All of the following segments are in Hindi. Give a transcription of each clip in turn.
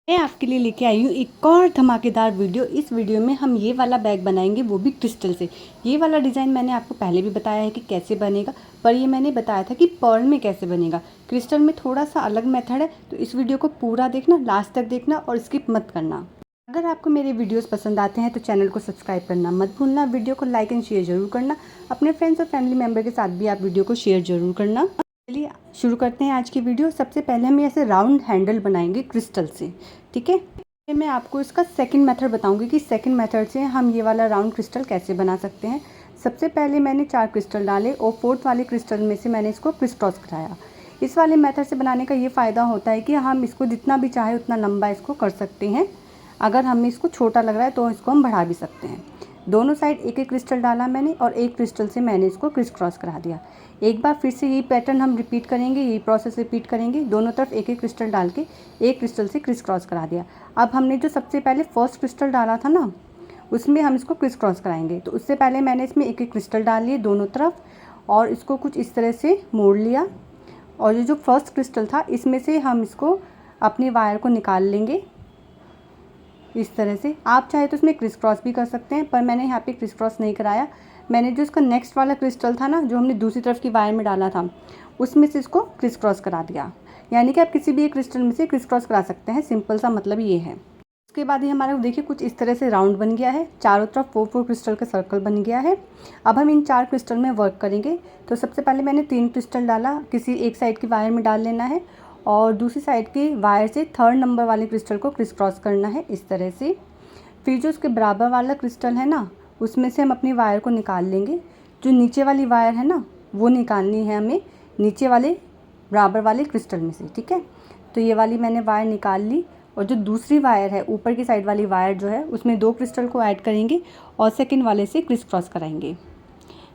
मैं आपके लिए लेके आई हूँ एक और धमाकेदार वीडियो। इस वीडियो में हम ये वाला बैग बनाएंगे, वो भी क्रिस्टल से। ये वाला डिज़ाइन मैंने आपको पहले भी बताया है कि कैसे बनेगा, पर ये मैंने बताया था कि पर्ल में कैसे बनेगा। क्रिस्टल में थोड़ा सा अलग मेथड है, तो इस वीडियो को पूरा देखना, लास्ट तक देखना और स्किप मत करना। अगर आपको मेरे वीडियोस पसंद आते हैं तो चैनल को सब्सक्राइब करना मत भूलना, वीडियो को लाइक एंड शेयर ज़रूर करना। अपने फ्रेंड्स और फैमिली मेम्बर के साथ भी आप वीडियो को शेयर ज़रूर करना। चलिए शुरू करते हैं आज की वीडियो। सबसे पहले हम ऐसे राउंड हैंडल बनाएंगे क्रिस्टल से, ठीक है। मैं आपको इसका सेकंड मेथड बताऊंगी कि सेकंड मेथड से हम ये वाला राउंड क्रिस्टल कैसे बना सकते हैं। सबसे पहले मैंने 4 क्रिस्टल डाले और फोर्थ वाले क्रिस्टल में से मैंने इसको क्रिस क्रॉस कराया। इस वाले मेथड से बनाने का ये फ़ायदा होता है कि हम इसको जितना भी चाहे उतना लंबा इसको कर सकते हैं। अगर हमें इसको छोटा लग रहा है तो इसको हम बढ़ा भी सकते हैं। दोनों साइड एक एक क्रिस्टल डाला मैंने और एक क्रिस्टल से मैंने इसको क्रिस क्रॉस करा दिया। एक बार फिर से यही पैटर्न हम रिपीट करेंगे, यही प्रोसेस रिपीट करेंगे। दोनों तरफ एक एक क्रिस्टल डाल के एक क्रिस्टल से क्रिस क्रॉस करा दिया। अब हमने जो सबसे पहले फर्स्ट क्रिस्टल डाला था ना, उसमें हम इसको क्रिस क्रॉस कराएंगे। तो उससे पहले मैंने इसमें एक एक क्रिस्टल डाल लिए दोनों तरफ और इसको कुछ इस तरह से मोड़ लिया। और ये जो फर्स्ट क्रिस्टल था इसमें से हम इसको अपने वायर को निकाल लेंगे इस तरह से। आप चाहे तो इसमें क्रिस क्रॉस भी कर सकते हैं, पर मैंने यहाँ पे क्रिस क्रॉस नहीं कराया। मैंने जो इसका नेक्स्ट वाला क्रिस्टल था ना, जो हमने दूसरी तरफ की वायर में डाला था, उसमें से इसको क्रिस क्रॉस करा दिया। यानी कि आप किसी भी एक क्रिस्टल में से क्रिस क्रॉस करा सकते हैं। सिंपल सा मतलब ये है। उसके बाद ये हमारा देखिए कुछ इस तरह से राउंड बन गया है। चारों तरफ 4 क्रिस्टल का सर्कल बन गया है। अब हम इन 4 क्रिस्टल में वर्क करेंगे। तो सबसे पहले मैंने 3 क्रिस्टल डाला, किसी एक साइड की वायर में डाल लेना है और दूसरी साइड की वायर से 3rd नंबर वाले क्रिस्टल को क्रिस क्रॉस करना है इस तरह से। फिर जो उसके बराबर वाला क्रिस्टल है ना, उसमें से हम अपनी वायर को निकाल लेंगे। जो नीचे वाली वायर है ना, वो निकालनी है हमें नीचे वाले बराबर वाले क्रिस्टल में से, ठीक है। तो ये वाली मैंने वायर निकाल ली और जो दूसरी वायर है, ऊपर की साइड वाली वायर जो है, उसमें 2 क्रिस्टल को ऐड करेंगे और सेकंड वाले से क्रिस क्रॉस कराएंगे।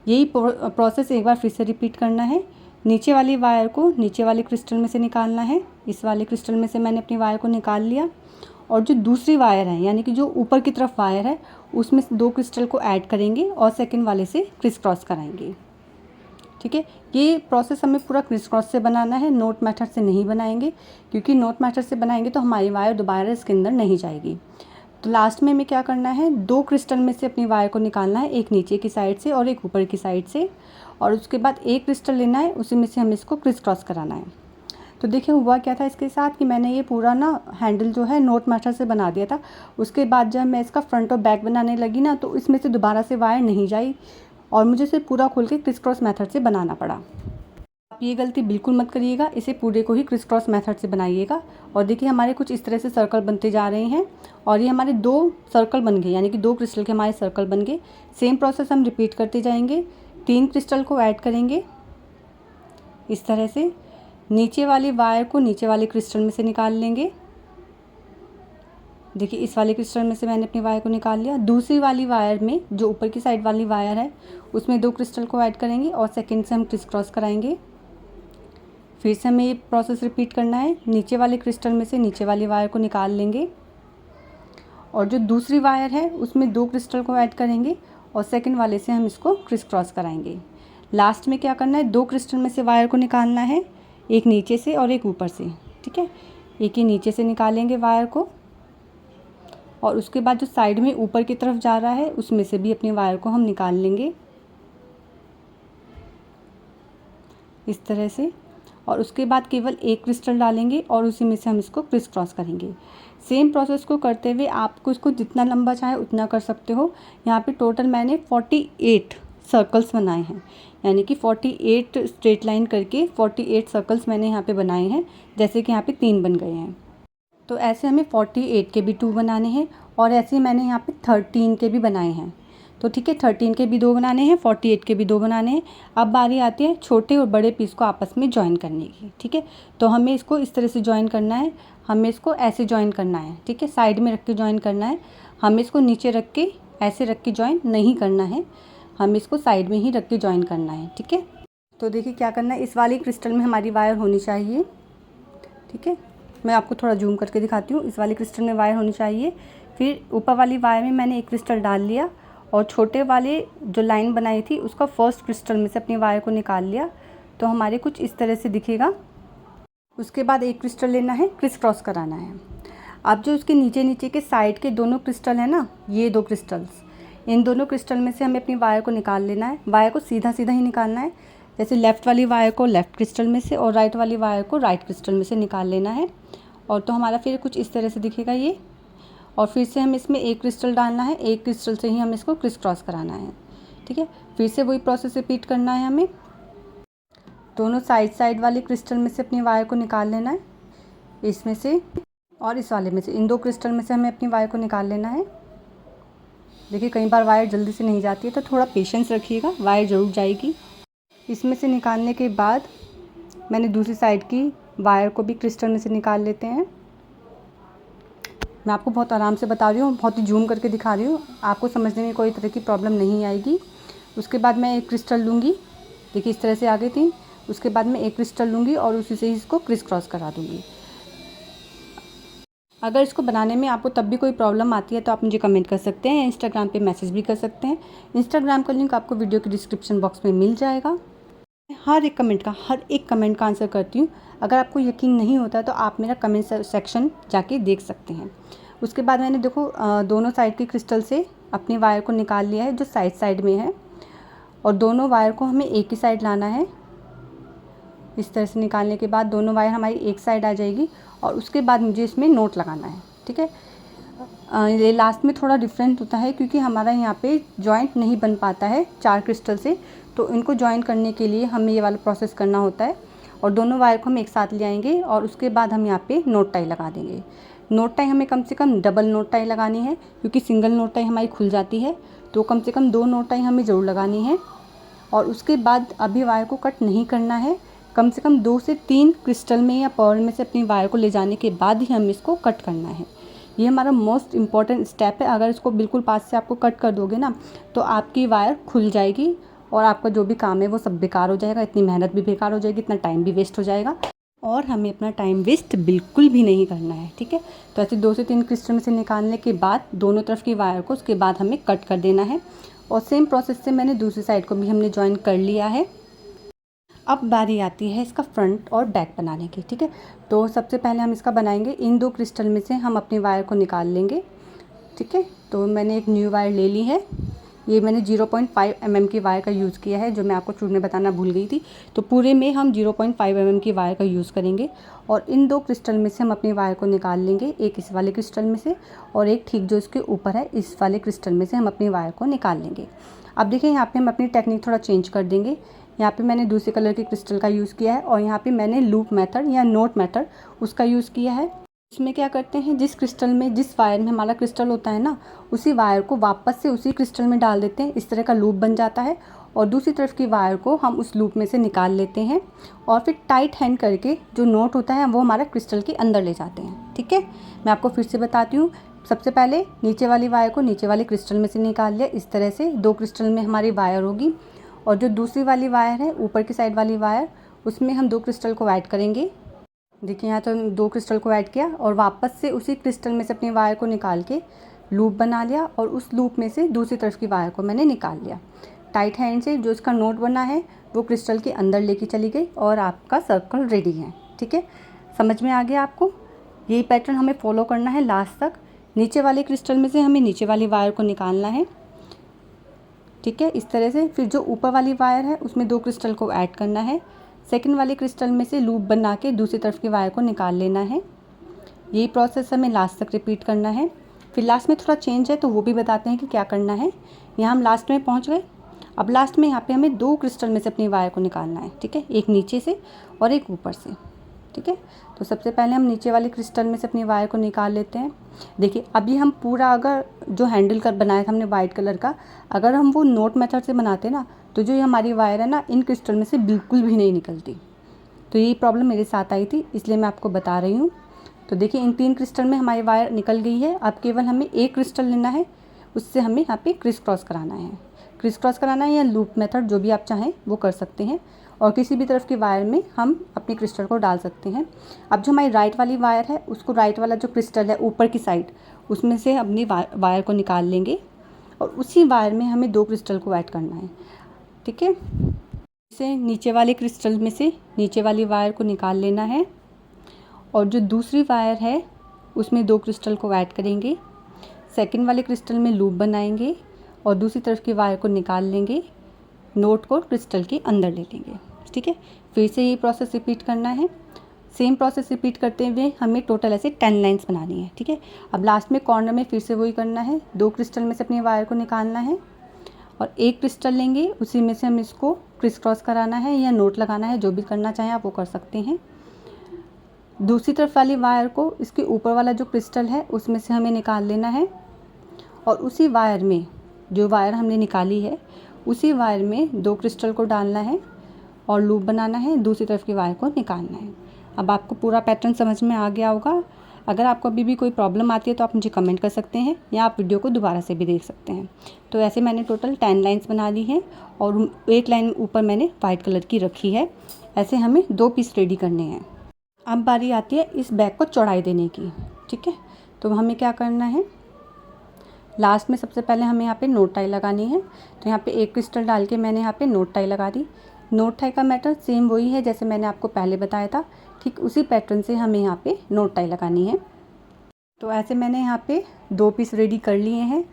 यही प्रोसेस एक बार फिर से रिपीट करना है। नीचे वाली वायर को नीचे वाले क्रिस्टल में से निकालना है। इस वाले क्रिस्टल में से मैंने अपनी वायर को निकाल लिया और जो दूसरी वायर है, यानी कि जो ऊपर की तरफ वायर है, उसमें से 2 क्रिस्टल को ऐड करेंगे और सेकंड वाले से क्रिस क्रॉस कराएंगे, ठीक है। ये प्रोसेस हमें पूरा क्रिस क्रॉस से बनाना है, नोट मेथड से नहीं बनाएंगे, क्योंकि नोट मेथड से बनाएंगे तो हमारी वायर दोबारा इसके अंदर नहीं जाएगी। तो लास्ट में हमें क्या करना है, 2 क्रिस्टल में से अपनी वायर को निकालना है, एक नीचे की साइड से और एक ऊपर की साइड से। और उसके बाद एक क्रिस्टल लेना है, उसी में से हमें इसको क्रिस क्रॉस कराना है। तो देखिए हुआ क्या था इसके साथ कि मैंने ये पूरा ना हैंडल जो है नोट मेथड से बना दिया था। उसके बाद जब मैं इसका फ्रंट और बैक बनाने लगी ना, तो इसमें से दोबारा से वायर नहीं जाई और मुझे इसे पूरा खोल के क्रिस क्रॉस मेथड से बनाना पड़ा। आप ये गलती बिल्कुल मत करिएगा, इसे पूरे को ही क्रिस क्रॉस मेथड से बनाइएगा। और देखिए हमारे कुछ इस तरह से सर्कल बनते जा रहे हैं और ये हमारे 2 सर्कल बन गए, यानी कि 2 क्रिस्टल के हमारे सर्कल बन गए। सेम प्रोसेस हम रिपीट करते जाएंगे। 3 क्रिस्टल को ऐड करेंगे इस तरह से। नीचे वाली वायर को नीचे वाले क्रिस्टल में से निकाल लेंगे। देखिए इस वाले क्रिस्टल में से मैंने अपनी वायर को निकाल लिया। दूसरी वाली वायर में जो ऊपर की साइड वाली वायर है, उसमें 2 क्रिस्टल को ऐड करेंगे और सेकंड से हम क्रिस क्रॉस कराएंगे। फिर से हमें ये प्रोसेस रिपीट करना है। नीचे वाले क्रिस्टल में से नीचे वाली वायर को निकाल लेंगे और जो दूसरी वायर है उसमें 2 क्रिस्टल को ऐड करेंगे और सेकंड वाले से हम इसको क्रिस क्रॉस कराएंगे। लास्ट में क्या करना है, 2 क्रिस्टल में से वायर को निकालना है, एक नीचे से और एक ऊपर से, ठीक है। एक ही नीचे से निकालेंगे वायर को और उसके बाद जो साइड में ऊपर की तरफ जा रहा है, उसमें से भी अपनी वायर को हम निकाल लेंगे इस तरह से। और उसके बाद केवल एक क्रिस्टल डालेंगे और उसी में से हम इसको क्रिस क्रॉस करेंगे। सेम प्रोसेस को करते हुए आपको इसको जितना लंबा चाहे उतना कर सकते हो। यहाँ पे टोटल मैंने 48 सर्कल्स बनाए हैं, यानी कि 48 स्ट्रेट लाइन करके 48 सर्कल्स मैंने यहाँ पे बनाए हैं। जैसे कि यहाँ पे 3 बन गए हैं, तो ऐसे हमें 48 के भी 2 बनाने हैं और ऐसे मैंने यहाँ पे 13 के भी बनाए हैं। तो ठीक है, 13 के भी 2 बनाने हैं, 48 के भी 2 बनाने हैं। अब बारी आती है छोटे और बड़े पीस को आपस में जॉइन करने की, ठीक है। तो हमें इसको इस तरह से जॉइन करना है, हमें इसको ऐसे जॉइन करना है, ठीक है। साइड में रख के जॉइन करना है, हमें इसको नीचे रख के ऐसे रख के जॉइन नहीं करना है, हमें इसको साइड में ही रख के जॉइन करना है, ठीक है। तो देखिए क्या करना है, इस वाली क्रिस्टल में हमारी वायर होनी चाहिए, ठीक है। मैं आपको थोड़ा जूम करके दिखाती हूँ। इस वाली क्रिस्टल में वायर होनी चाहिए। फिर ऊपर वाली वायर में मैंने एक क्रिस्टल डाल लिया और छोटे वाले जो लाइन बनाई थी उसका फर्स्ट क्रिस्टल में से अपनी वायर को निकाल लिया। तो हमारे कुछ इस तरह से दिखेगा। उसके बाद एक क्रिस्टल लेना है, क्रिस क्रॉस कराना है। अब जो उसके नीचे नीचे के साइड के दोनों क्रिस्टल है ना, ये 2 क्रिस्टल्स, इन दोनों क्रिस्टल में से हमें अपनी वायर को निकाल लेना है। वायर को सीधा सीधा ही निकालना है, जैसे लेफ़्ट वाली वायर को लेफ़्ट क्रिस्टल में से और राइट वाली वायर को राइट क्रिस्टल में से निकाल लेना है। और तो हमारा फिर कुछ इस तरह से दिखेगा ये। और फिर से हमें इसमें एक क्रिस्टल डालना है, एक क्रिस्टल से ही हमें इसको क्रिस क्रॉस कराना है। ठीक है, फिर से वही प्रोसेस रिपीट करना है हमें। दोनों साइड वाले क्रिस्टल में से अपनी वायर को निकाल लेना है, इसमें से और इस वाले में से, इन 2 क्रिस्टल में से हमें अपनी वायर को निकाल लेना है। देखिए कई बार वायर जल्दी से नहीं जाती है, तो थोड़ा पेशेंस रखिएगा, वायर ज़रूर जाएगी। इसमें से निकालने के बाद मैंने दूसरी साइड की वायर को भी क्रिस्टल में से निकाल लेते हैं। मैं आपको बहुत आराम से बता रही हूँ, बहुत ही जूम करके दिखा रही हूँ, आपको समझने में कोई तरह की प्रॉब्लम नहीं आएगी। उसके बाद मैं एक क्रिस्टल लूँगी, देखिए इस तरह से आ गई थी। उसके बाद मैं एक क्रिस्टल लूँगी और उसी से ही इसको क्रिस क्रॉस करा दूँगी। अगर इसको बनाने में आपको तब भी कोई प्रॉब्लम आती है तो आप मुझे कमेंट कर सकते हैं, इंस्टाग्राम पे मैसेज भी कर सकते हैं। इंस्टाग्राम का लिंक आपको वीडियो के डिस्क्रिप्शन बॉक्स में मिल जाएगा। हर एक कमेंट का आंसर करती हूँ। अगर आपको यकीन नहीं होता तो आप मेरा कमेंट सेक्शन जाके देख सकते हैं। उसके बाद मैंने देखो दोनों साइड के क्रिस्टल से अपनी वायर को निकाल लिया है जो साइड में है, और दोनों वायर को हमें एक ही साइड लाना है। इस तरह से निकालने के बाद दोनों वायर हमारी एक साइड आ जाएगी और उसके बाद मुझे इसमें नोट लगाना है। ठीक है, ये लास्ट में थोड़ा डिफरेंट होता है क्योंकि हमारा यहाँ पे जॉइंट नहीं बन पाता है 4 क्रिस्टल से, तो इनको जॉइन करने के लिए हमें ये वाला प्रोसेस करना होता है। और दोनों वायर को हम एक साथ ले आएंगे और उसके बाद हम यहाँ पे नोट टाई लगा देंगे। नोट टाई हमें कम से कम डबल नोट टाई लगानी है, क्योंकि सिंगल नोट टाई हमारी खुल जाती है, तो कम से कम 2 नोट टाई हमें ज़रूर लगानी है। और उसके बाद अभी वायर को कट नहीं करना है, कम से कम 2 से 3 क्रिस्टल में या पर्ल में से अपनी वायर को ले जाने के बाद ही हमें इसको कट करना है। ये हमारा मोस्ट इम्पॉर्टेंट स्टेप है। अगर इसको बिल्कुल पास से आपको कट कर दोगे ना तो आपकी वायर खुल जाएगी और आपका जो भी काम है वो सब बेकार हो जाएगा, इतनी मेहनत भी बेकार हो जाएगी, इतना टाइम भी वेस्ट हो जाएगा, और हमें अपना टाइम वेस्ट बिल्कुल भी नहीं करना है। ठीक है, तो ऐसे 2 से 3 क्रिस्टल में से निकालने के बाद दोनों तरफ की वायर को उसके बाद हमें कट कर देना है। और सेम प्रोसेस से मैंने दूसरी साइड को भी हमने ज्वाइन कर लिया है। अब बारी आती है इसका फ्रंट और बैक बनाने की। ठीक है, तो सबसे पहले हम इसका बनाएंगे, इन 2 क्रिस्टल में से हम अपनी वायर को निकाल लेंगे। ठीक है, तो मैंने एक न्यू वायर ले ली है, ये मैंने 0.5 mm की वायर का यूज़ किया है, जो मैं आपको शुरू में बताना भूल गई थी। तो पूरे में हम 0.5 mm की वायर का यूज़ करेंगे और इन 2 क्रिस्टल में से हम अपनी वायर को निकाल लेंगे, एक इस वाले क्रिस्टल में से और एक ठीक जो इसके ऊपर है इस वाले क्रिस्टल में से हम अपनी वायर को निकाल लेंगे। अब देखिए यहाँ पे हम अपनी टेक्निक थोड़ा चेंज कर देंगे। यहाँ पे मैंने दूसरे कलर के क्रिस्टल का यूज़ किया है और यहाँ पे मैंने लूप मेथड या नोट मेथड उसका यूज़ किया है। इसमें क्या करते हैं, जिस क्रिस्टल में जिस वायर में हमारा क्रिस्टल होता है ना, उसी वायर को वापस से उसी क्रिस्टल में डाल देते हैं, इस तरह का लूप बन जाता है और दूसरी तरफ की वायर को हम उस लूप में से निकाल लेते हैं और फिर टाइट हैंड करके जो नोट होता है वो हमारा क्रिस्टल के अंदर ले जाते हैं। ठीक है, मैं आपको फिर से बताती हूँ। सबसे पहले नीचे वाली वायर को नीचे वाले क्रिस्टल में से निकाल लिया, इस तरह से 2 क्रिस्टल में हमारी वायर होगी और जो दूसरी वाली वायर है ऊपर की साइड वाली वायर, उसमें हम 2 क्रिस्टल को ऐड करेंगे। देखिए यहाँ तो 2 क्रिस्टल को ऐड किया और वापस से उसी क्रिस्टल में से अपनी वायर को निकाल के लूप बना लिया और उस लूप में से दूसरी तरफ की वायर को मैंने निकाल लिया। टाइट हैंड से जो इसका नोट बना है वो क्रिस्टल के अंदर लेके चली गई और आपका सर्कल रेडी है। ठीक है, समझ में आ गया आपको? यही पैटर्न हमें फॉलो करना है लास्ट तक। नीचे वाले क्रिस्टल में से हमें नीचे वाली वायर को निकालना है। ठीक है, इस तरह से। फिर जो ऊपर वाली वायर है उसमें 2 क्रिस्टल को ऐड करना है, सेकंड वाले क्रिस्टल में से लूप बना के दूसरी तरफ की वायर को निकाल लेना है। यही प्रोसेस हमें लास्ट तक रिपीट करना है। फिर लास्ट में थोड़ा चेंज है तो वो भी बताते हैं कि क्या करना है। यहाँ हम लास्ट में पहुँच गए। अब लास्ट में यहाँ पे हमें 2 क्रिस्टल में से अपनी वायर को निकालना है। ठीक है, एक नीचे से और एक ऊपर से। ठीक है, तो सबसे पहले हम नीचे वाले क्रिस्टल में से अपनी वायर को निकाल लेते हैं। देखिए अभी हम पूरा अगर जो हैंडल कर बनाया था हमने वाइट कलर का, अगर हम वो नोट मेथड से बनाते ना तो जो ये हमारी वायर है ना इन क्रिस्टल में से बिल्कुल भी नहीं निकलती। तो यही प्रॉब्लम मेरे साथ आई थी, इसलिए मैं आपको बता रही हूँ। तो देखिए इन 3 क्रिस्टल में हमारी वायर निकल गई है। अब केवल हमें एक क्रिस्टल लेना है, उससे हमें यहाँ पे क्रिस क्रॉस कराना है। क्रिस क्रॉस कराना है या लूप मेथड जो भी आप चाहें वो कर सकते हैं और किसी भी तरफ की वायर में हम अपने क्रिस्टल को डाल सकते हैं। अब जो हमारी राइट वाली वायर है उसको राइट वाला जो क्रिस्टल है ऊपर की साइड उसमें से अपनी वायर को निकाल लेंगे और उसी वायर में हमें 2 क्रिस्टल को ऐड करना है। ठीक है, इसे नीचे वाले क्रिस्टल में से नीचे वाली वायर को निकाल लेना है और जो दूसरी वायर है उसमें 2 क्रिस्टल को ऐड करेंगे, सेकंड वाले क्रिस्टल में लूप बनाएंगे और दूसरी तरफ की वायर को निकाल लेंगे, नोट को क्रिस्टल के अंदर ले लेंगे। ठीक है, फिर से ये प्रोसेस रिपीट करना है। सेम प्रोसेस रिपीट करते हुए हमें टोटल ऐसे 10 लाइंस बनानी है। ठीक है, अब लास्ट में कॉर्नर में फिर से वही करना है, 2 क्रिस्टल में से अपनी वायर को निकालना है और एक क्रिस्टल लेंगे, उसी में से हम इसको क्रिस क्रॉस कराना है या नोट लगाना है, जो भी करना चाहें आप वो कर सकते हैं। दूसरी तरफ वाली वायर को इसके ऊपर वाला जो क्रिस्टल है उसमें से हमें निकाल लेना है और उसी वायर में, जो वायर हमने निकाली है उसी वायर में 2 क्रिस्टल को डालना है और लूप बनाना है, दूसरी तरफ की वायर को निकालना है। अब आपको पूरा पैटर्न समझ में आ गया होगा। अगर आपको अभी भी कोई प्रॉब्लम आती है तो आप मुझे कमेंट कर सकते हैं या आप वीडियो को दोबारा से भी देख सकते हैं। तो ऐसे मैंने टोटल 10 लाइंस बना ली हैं और 8 लाइन ऊपर मैंने वाइट कलर की रखी है। ऐसे हमें 2 पीस रेडी करने हैं। अब बारी आती है इस बैग को चौड़ाई देने की। ठीक है, तो हमें क्या करना है, लास्ट में सबसे पहले हमें यहाँ पे नोट टाई लगानी है। तो यहाँ पे एक क्रिस्टल डाल के मैंने यहाँ पे नोट टाई लगा दी। नोट टाई का मैटर सेम वही है जैसे मैंने आपको पहले बताया था, ठीक उसी पैटर्न से हमें यहाँ पे नोट टाई लगानी है। तो ऐसे मैंने यहाँ पे 2 पीस रेडी कर लिए हैं।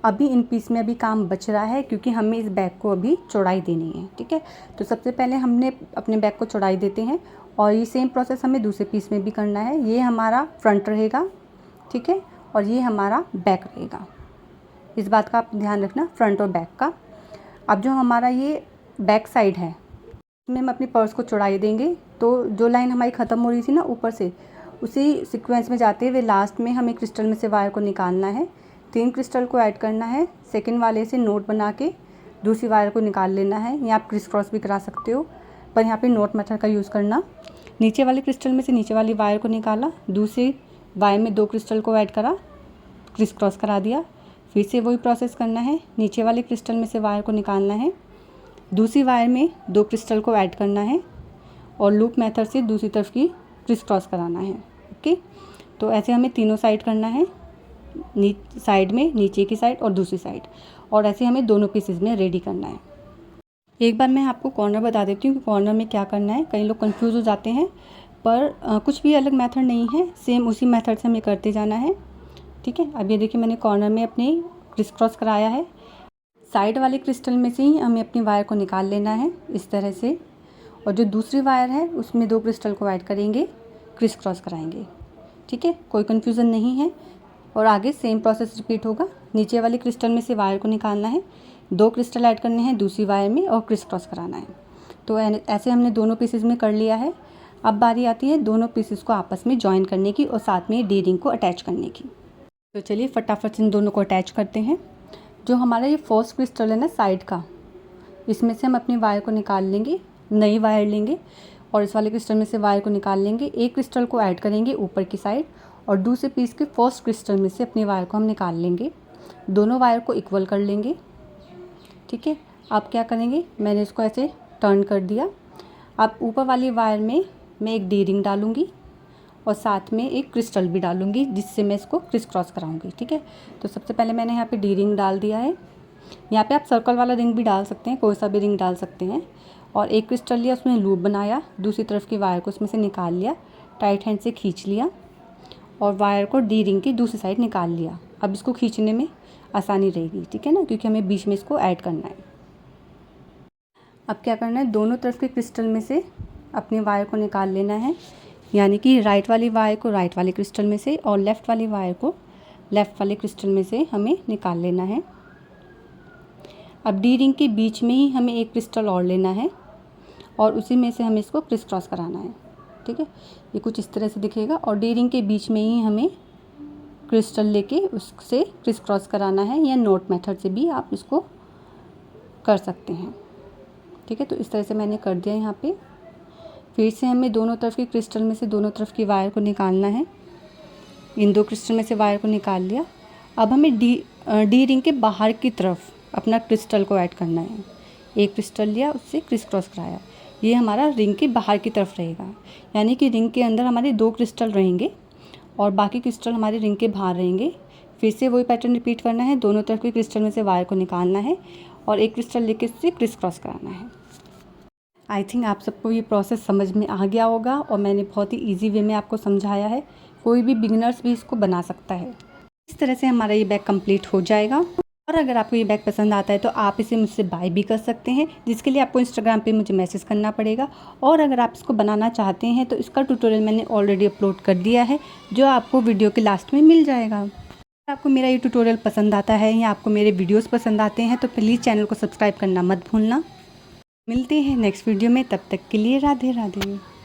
अभी इन पीस में अभी काम बच रहा है क्योंकि हमें इस बैग को अभी चौड़ाई देनी है। ठीक है, तो सबसे पहले हमने अपने बैग को चौड़ाई देते हैं और ये सेम प्रोसेस हमें दूसरे पीस में भी करना है। ये हमारा फ्रंट रहेगा, ठीक है, और ये हमारा बैक रहेगा। इस बात का आप ध्यान रखना, फ्रंट और बैक का। अब जो हमारा ये बैक साइड है इसमें हम अपनी पर्स को चौड़ाई देंगे। तो जो लाइन हमारी ख़त्म हो रही थी ना ऊपर से, उसी सीक्वेंस में जाते हुए लास्ट में हमें क्रिस्टल में से वायर को निकालना है, 3 क्रिस्टल को ऐड करना है, सेकंड वाले से नोट बना के दूसरी वायर को निकाल लेना है। या आप क्रिस क्रॉस भी करा सकते हो, पर यहाँ पे नोट मेथड का यूज़ करना। नीचे वाले क्रिस्टल में से नीचे वाली वायर को निकाला, दूसरी वायर में 2 क्रिस्टल को ऐड करा, क्रिस क्रॉस करा दिया। फिर से वही प्रोसेस करना है, नीचे वाले क्रिस्टल में से वायर को निकालना है, दूसरी वायर में 2 क्रिस्टल को ऐड करना है और लूप मेथड से दूसरी तरफ की क्रिस क्रॉस कराना है। ओके, तो ऐसे हमें तीनों साइड करना है, साइड में, नीचे की साइड और दूसरी साइड, और ऐसे हमें दोनों पीसेस में रेडी करना है। एक बार मैं आपको कॉर्नर बता देती हूँ कि कॉर्नर में क्या करना है। कई लोग कंफ्यूज हो जाते हैं, पर कुछ भी अलग मेथड नहीं है, सेम उसी मेथड से हमें करते जाना है। ठीक है, अब ये देखिए मैंने कॉर्नर में अपने क्रिस क्रॉस कराया है। साइड वाले क्रिस्टल में से ही हमें अपनी वायर को निकाल लेना है इस तरह से, और जो दूसरी वायर है उसमें 2 क्रिस्टल को ऐड करेंगे, क्रिस क्रॉस कराएंगे। ठीक है, कोई कन्फ्यूज़न नहीं है। और आगे सेम प्रोसेस रिपीट होगा। नीचे वाले क्रिस्टल में से वायर को निकालना है, 2 क्रिस्टल ऐड करने हैं दूसरी वायर में और क्रिस क्रॉस कराना है। तो ऐसे हमने दोनों पीसेस में कर लिया है। अब बारी आती है दोनों पीसेस को आपस में जॉइन करने की और साथ में डी रिंग को अटैच करने की। तो चलिए फटाफट से इन दोनों को अटैच करते हैं। जो हमारा ये फर्स्ट क्रिस्टल है ना साइड का, इसमें से हम अपनी वायर को निकाल लेंगे, नई वायर लेंगे और इस वाले क्रिस्टल में से वायर को निकाल लेंगे। एक क्रिस्टल को ऐड करेंगे ऊपर की साइड और दूसरे पीस के फर्स्ट क्रिस्टल में से अपनी वायर को हम निकाल लेंगे। दोनों वायर को इक्वल कर लेंगे। ठीक है, आप क्या करेंगे, मैंने इसको ऐसे टर्न कर दिया। अब ऊपर वाली वायर में मैं एक डी रिंग डालूँगी और साथ में एक क्रिस्टल भी डालूँगी जिससे मैं इसको क्रिस क्रॉस कराऊँगी। ठीक है, तो सबसे पहले मैंने यहाँ पे डी रिंग डाल दिया है। यहाँ पे आप सर्कल वाला रिंग भी डाल सकते हैं, कोई सा भी रिंग डाल सकते हैं। और एक क्रिस्टल लिया, उसमें लूप बनाया, दूसरी तरफ की वायर को उसमें से निकाल लिया, टाइट हैंड से खींच लिया और वायर को डी रिंग की दूसरी साइड निकाल लिया। अब इसको खींचने में आसानी रहेगी, ठीक है ना, क्योंकि हमें बीच में इसको ऐड करना है। अब क्या करना है, दोनों तरफ के क्रिस्टल में से अपनी वायर को निकाल लेना है, यानी कि राइट वाली वायर को राइट वाले क्रिस्टल में से और लेफ़्ट वाली वायर को लेफ़्ट वाले क्रिस्टल में से हमें निकाल लेना है। अब डी रिंग के बीच में ही हमें एक क्रिस्टल और लेना है और उसी में से हमें इसको क्रिस क्रॉस कराना है। ठीक है, ये कुछ इस तरह से दिखेगा और डी रिंग के बीच में ही हमें क्रिस्टल लेके उससे क्रिस क्रॉस कराना है, या नोट मेथड से भी आप इसको कर सकते हैं। ठीक है, तो इस तरह से मैंने कर दिया यहाँ पे। फिर से हमें दोनों तरफ के क्रिस्टल में से दोनों तरफ की वायर को निकालना है। इन 2 क्रिस्टल में से वायर को निकाल लिया। अब हमें डी रिंग के बाहर की तरफ अपना क्रिस्टल को ऐड करना है। एक क्रिस्टल लिया, उससे क्रिस क्रॉस कराया, ये हमारा रिंग के बाहर की तरफ रहेगा, यानी कि रिंग के अंदर हमारे 2 क्रिस्टल रहेंगे और बाकी क्रिस्टल हमारे रिंग के बाहर रहेंगे। फिर से वही पैटर्न रिपीट करना है, दोनों तरफ के क्रिस्टल में से वायर को निकालना है और एक क्रिस्टल लेके उससे क्रिस क्रॉस कराना है। आई थिंक आप सबको ये प्रोसेस समझ में आ गया होगा और मैंने बहुत ही ईजी वे में आपको समझाया है कोई भी बिगिनर्स भी इसको बना सकता है। इस तरह से हमारा ये बैग कंप्लीट हो जाएगा। और अगर आपको ये बैग पसंद आता है तो आप इसे मुझसे बाय भी कर सकते हैं, जिसके लिए आपको इंस्टाग्राम पे मुझे मैसेज करना पड़ेगा। और अगर आप इसको बनाना चाहते हैं तो इसका ट्यूटोरियल मैंने ऑलरेडी अपलोड कर दिया है, जो आपको वीडियो के लास्ट में मिल जाएगा। अगर आपको मेरा ये ट्यूटोरियल पसंद आता है या आपको मेरे वीडियोस पसंद आते हैं तो प्लीज़ चैनल को सब्सक्राइब करना मत भूलना। मिलते हैं नेक्स्ट वीडियो में, तब तक के लिए राधे राधे।